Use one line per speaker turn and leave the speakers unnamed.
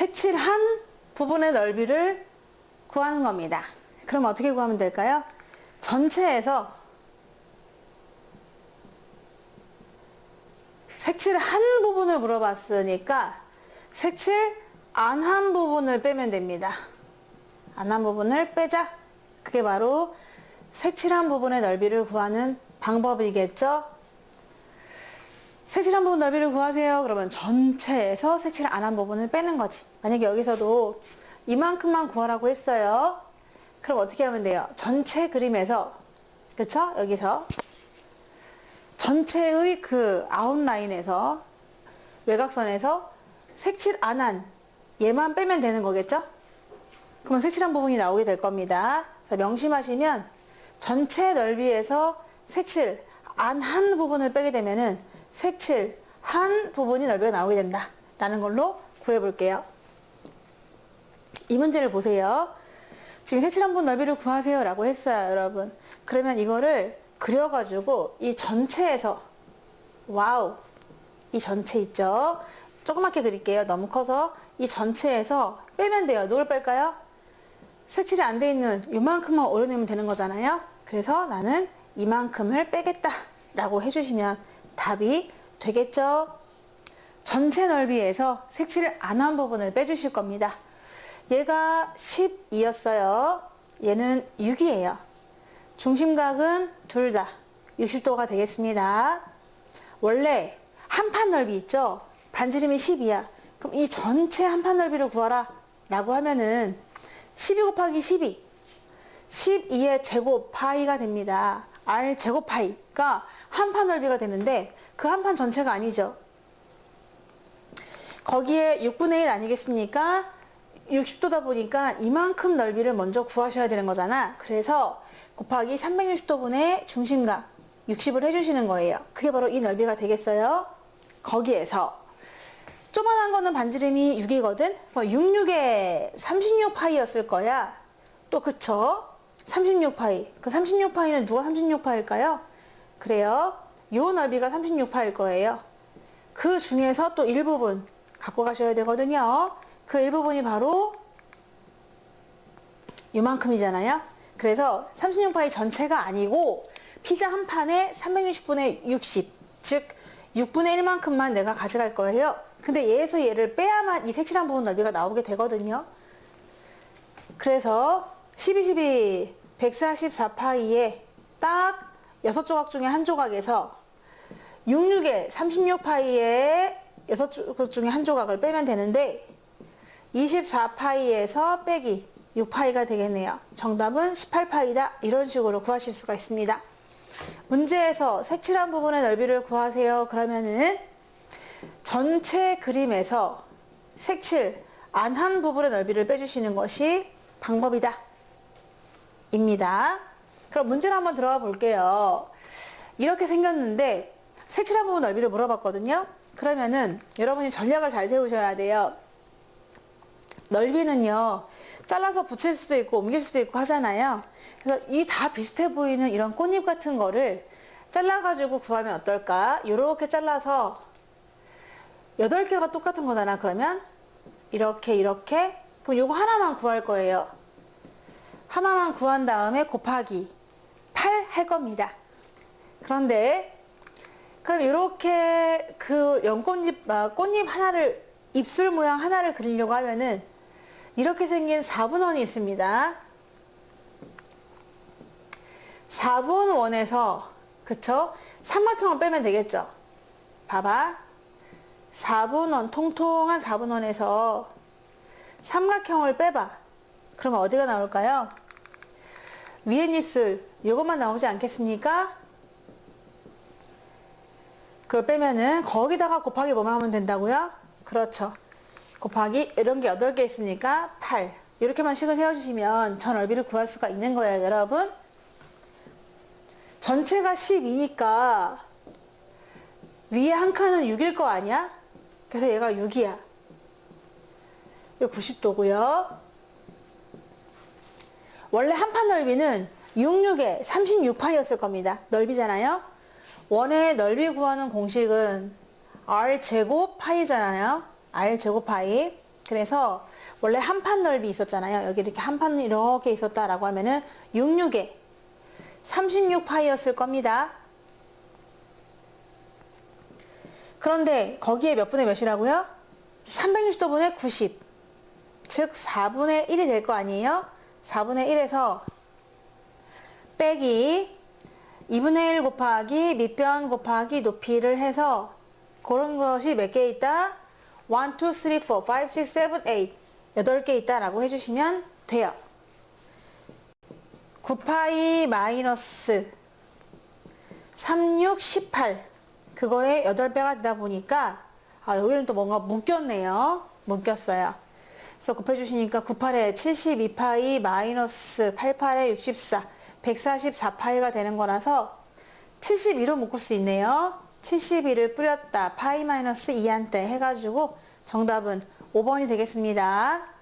색칠한 부분의 넓이를 구하는 겁니다. 그럼 어떻게 구하면 될까요? 전체에서 색칠한 부분을 물어봤으니까 색칠 안 한 부분을 빼면 됩니다. 안 한 부분을 빼자. 그게 바로 색칠한 부분의 넓이를 구하는 방법이겠죠. 색칠한 부분 넓이를 구하세요. 그러면 전체에서 색칠 안 한 부분을 빼는 거지. 만약에 여기서도 이만큼만 구하라고 했어요. 그럼 어떻게 하면 돼요? 전체 그림에서, 그쵸? 여기서 전체의 그 아웃라인에서, 외곽선에서 색칠 안 한 얘만 빼면 되는 거겠죠? 그러면 색칠한 부분이 나오게 될 겁니다. 그래서 명심하시면 전체 넓이에서 색칠 안 한 부분을 빼게 되면은 색칠 한 부분이 넓이가 나오게 된다 라는 걸로 구해 볼게요. 이 문제를 보세요. 지금 색칠한 부분 넓이를 구하세요 라고 했어요, 여러분. 그러면 이거를 그려가지고 이 전체에서, 와우, 이 전체 있죠? 조그맣게 그릴게요. 너무 커서. 이 전체에서 빼면 돼요. 누굴 뺄까요? 색칠이 안 돼 있는 이만큼만 오려내면 되는 거잖아요. 그래서 나는 이만큼을 빼겠다 라고 해주시면 답이 되겠죠. 전체 넓이에서 색칠을 안 한 부분을 빼주실 겁니다. 얘가 12였어요. 얘는 6이에요. 중심각은 둘 다 60도가 되겠습니다. 원래 한판 넓이 있죠? 반지름이 10이야. 그럼 이 전체 한판 넓이를 구하라 라고 하면은 12 곱하기 12, 12의 제곱 파이가 됩니다. R 제곱 파이가 한판 넓이가 되는데 그 한판 전체가 아니죠. 거기에 6분의 1 아니겠습니까? 60도다 보니까 이만큼 넓이를 먼저 구하셔야 되는 거잖아. 그래서 곱하기 360도분의 중심각 60을 해주시는 거예요. 그게 바로 이 넓이가 되겠어요. 거기에서 조만한 거는 반지름이 6이거든? 66에 36파이였을 거야. 또 그쵸? 36파이. 그 36파이는 누가 36파일까요? 그래요. 요 넓이가 36파일 거예요. 그 중에서 또 일부분 갖고 가셔야 되거든요. 그 일부분이 바로 요만큼이잖아요. 그래서 36파이 전체가 아니고 피자 한 판에 360분의 60, 즉 6분의 1만큼만 내가 가져갈 거예요. 근데 얘에서 얘를 빼야만 이 색칠한 부분 넓이가 나오게 되거든요. 그래서 12, 12, 144파이에 딱 6조각 중에 한 조각에서 66에 36파이에 6조각 중에 한 조각을 빼면 되는데 24파이에서 빼기 6파이가 되겠네요. 정답은 18파이다. 이런 식으로 구하실 수가 있습니다. 문제에서 색칠한 부분의 넓이를 구하세요. 그러면은 전체 그림에서 색칠 안 한 부분의 넓이를 빼주시는 것이 방법이다. 입니다. 그럼 문제를 한번 들어가 볼게요. 이렇게 생겼는데 색칠한 부분 넓이를 물어봤거든요. 그러면은 여러분이 전략을 잘 세우셔야 돼요. 넓이는요, 잘라서 붙일 수도 있고 옮길 수도 있고 하잖아요. 그래서 이 다 비슷해 보이는 이런 꽃잎 같은 거를 잘라가지고 구하면 어떨까? 이렇게 잘라서 8개가 똑같은 거잖아. 그러면 이렇게 그럼 요거 하나만 구할 거예요. 하나만 구한 다음에 곱하기 8 할 겁니다. 그런데 그럼 이렇게 그 연꽃잎, 꽃잎 하나를, 입술 모양 하나를 그리려고 하면은 이렇게 생긴 4분원이 있습니다. 4분원에서, 그쵸? 삼각형을 빼면 되겠죠? 봐봐. 4분원, 통통한 4분원에서 삼각형을 빼봐. 그러면 어디가 나올까요? 위에 입술, 이것만 나오지 않겠습니까? 그걸 빼면은 거기다가 곱하기 뭐만 하면 된다고요? 그렇죠. 곱하기 이런 게 8개 있으니까 8. 이렇게만 식을 세워주시면 전 넓이를 구할 수가 있는 거예요, 여러분. 전체가 12니까 위에 한 칸은 6일 거 아니야? 그래서 얘가 6이야. 이거 90도고요. 원래 한 판 넓이는 66에 36파이였을 겁니다. 넓이잖아요. 원의 넓이 구하는 공식은 R제곱 파이잖아요. R제곱 파이. 그래서 원래 한 판 넓이 있었잖아요. 여기 이렇게 한 판 이렇게 있었다라고 하면은 66에 36파이였을 겁니다. 그런데 거기에 몇 분의 몇이라고요? 360도분의 90. 즉 4분의 1이 될 거 아니에요? 4분의 1에서 빼기 2분의 1 곱하기 밑변 곱하기 높이를 해서 그런 것이 몇 개 있다? 1, 2, 3, 4, 5, 6, 7, 8 8개 있다라고 해주시면 돼요. 9파이 마이너스 36, 18 그거에 8배가 되다 보니까 여기는 또 뭔가 묶였네요. 묶였어요. 그래서 곱해주시니까 98에 72파이 마이너스 88에 64 144파이가 되는 거라서 72로 묶을 수 있네요. 72를 뿌렸다 파이 마이너스 2한테 해가지고 정답은 5번이 되겠습니다.